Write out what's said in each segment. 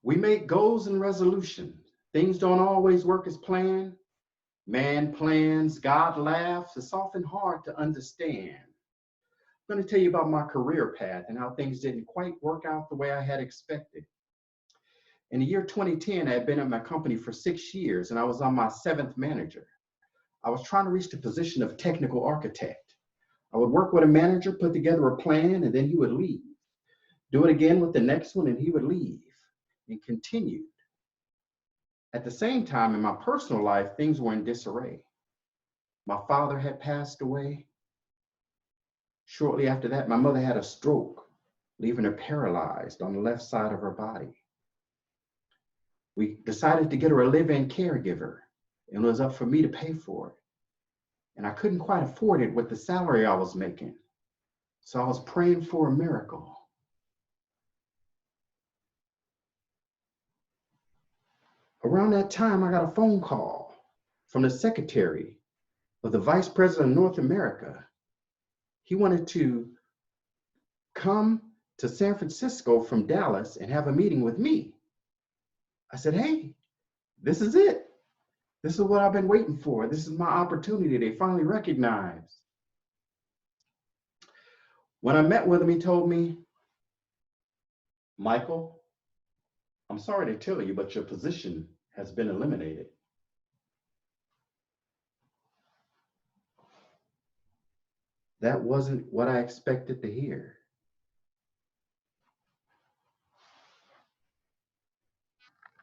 We make goals and resolutions. Things don't always work as planned. Man plans, God laughs. It's often hard to understand. I'm going to tell you about my career path and how things didn't quite work out the way I had expected. In the year 2010, I had been at my company for 6 years and I was on my seventh manager. I was trying to reach the position of technical architect. I would work with a manager, put together a plan, and then he would leave. Do it again with the next one and he would leave, and continued. At the same time, in my personal life, things were in disarray. My father had passed away. Shortly after that, my mother had a stroke, leaving her paralyzed on the left side of her body. We decided to get her a live-in caregiver, and it was up for me to pay for it. And I couldn't quite afford it with the salary I was making. So I was praying for a miracle. Around that time, I got a phone call from the secretary of the vice president of North America. He wanted to come to San Francisco from Dallas and have a meeting with me. I said, hey, this is it. This is what I've been waiting for. This is my opportunity. They finally recognized. When I met with him, he told me, Michael, I'm sorry to tell you, but your position has been eliminated. That wasn't what I expected to hear.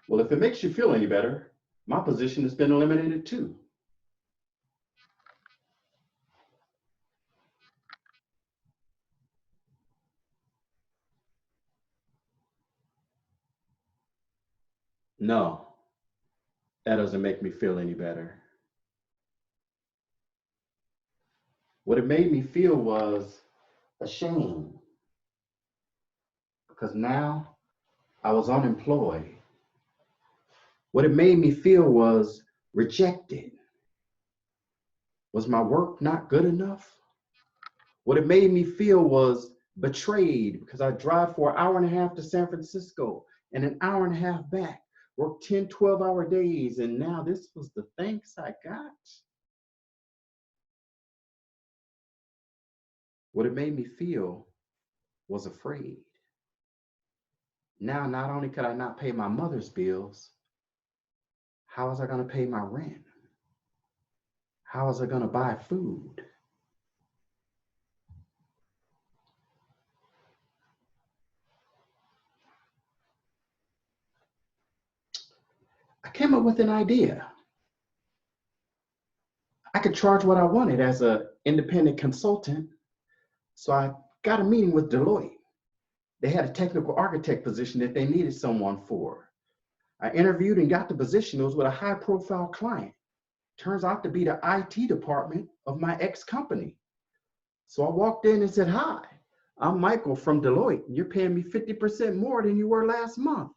Well, if it makes you feel any better, my position has been eliminated too. No, that doesn't make me feel any better. What it made me feel was ashamed, because now I was unemployed. What it made me feel was rejected. Was my work not good enough? What it made me feel was betrayed, because I drive for an hour and a half to San Francisco and an hour and a half back, work 10, 12-hour days, and now this was the thanks I got? What it made me feel was afraid. Now, not only could I not pay my mother's bills, how was I going to pay my rent? How was I going to buy food? I came up with an idea. I could charge what I wanted as an independent consultant. So I got a meeting with Deloitte. They had a technical architect position that they needed someone for. I interviewed and got the position. It was with a high-profile client. Turns out to be the IT department of my ex-company. So I walked in and said, hi, I'm Michael from Deloitte. You're paying me 50% more than you were last month.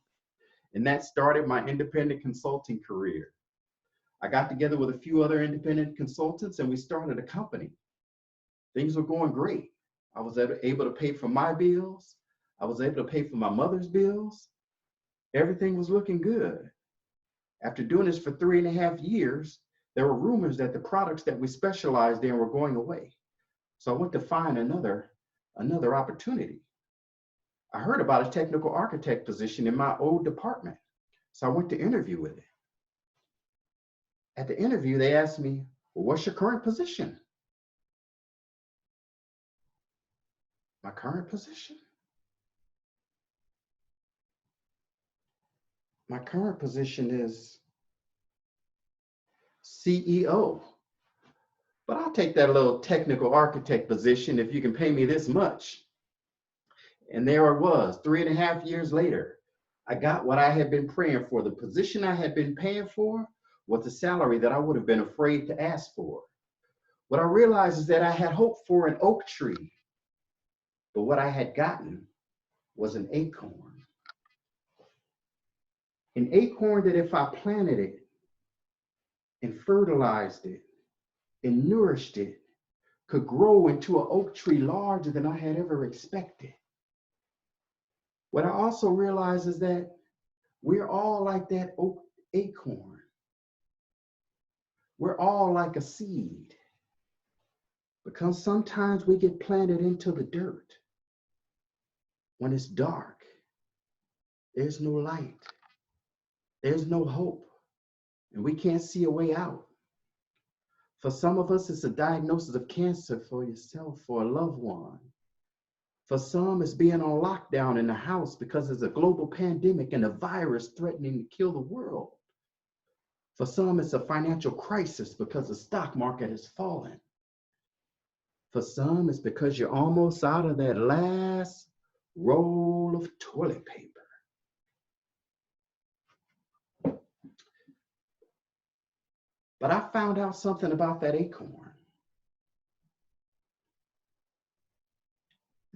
And that started my independent consulting career. I got together with a few other independent consultants and we started a company. Things were going great. I was able to pay for my bills. I was able to pay for my mother's bills. Everything was looking good. After doing this for 3.5 years, there were rumors that the products that we specialized in were going away. So I went to find another opportunity. I heard about a technical architect position in my old department. So I went to interview with it. At the interview, they asked me, well, what's your current position? My current position? My current position is CEO. But I'll take that little technical architect position if you can pay me this much. And there I was, 3.5 years later. I got what I had been praying for. The position I had been paying for was the salary that I would have been afraid to ask for. What I realized is that I had hoped for an oak tree, but what I had gotten was an acorn. An acorn that if I planted it and fertilized it and nourished it, could grow into an oak tree larger than I had ever expected. What I also realized is that We're all like that acorn. We're all like a seed, because sometimes we get planted into the dirt. When it's dark, there's no light, there's no hope, and we can't see a way out. For some of us, it's a diagnosis of cancer for yourself, for a loved one. For some, it's being on lockdown in the house because there's a global pandemic and a virus threatening to kill the world. For some, it's a financial crisis because the stock market has fallen. For some, it's because you're almost out of that last roll of toilet paper. But I found out something about that acorn.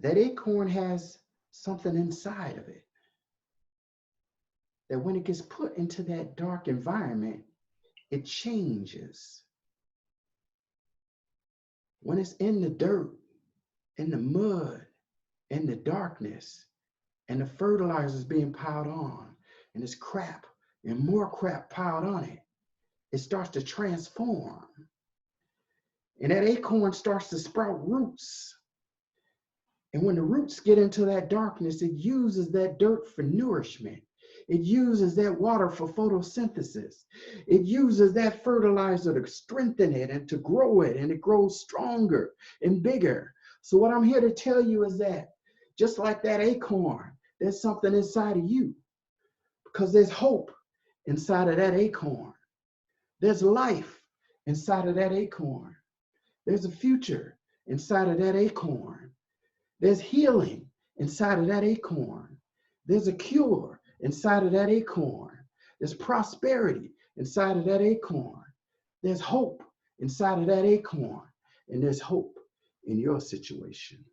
That acorn has something inside of it that when it gets put into that dark environment, it changes. When it's in the dirt, in the mud, in the darkness, and the fertilizer is being piled on, and there's crap and more crap piled on it, it starts to transform. And that acorn starts to sprout roots. And when the roots get into that darkness, it uses that dirt for nourishment. It uses that water for photosynthesis. It uses that fertilizer to strengthen it and to grow it, and it grows stronger and bigger. So what I'm here to tell you is that just like that acorn, there's something inside of you, because there's hope inside of that acorn. There's life inside of that acorn. There's a future inside of that acorn. There's healing inside of that acorn. There's a cure inside of that acorn. There's prosperity inside of that acorn. There's hope inside of that acorn. And there's hope in your situation.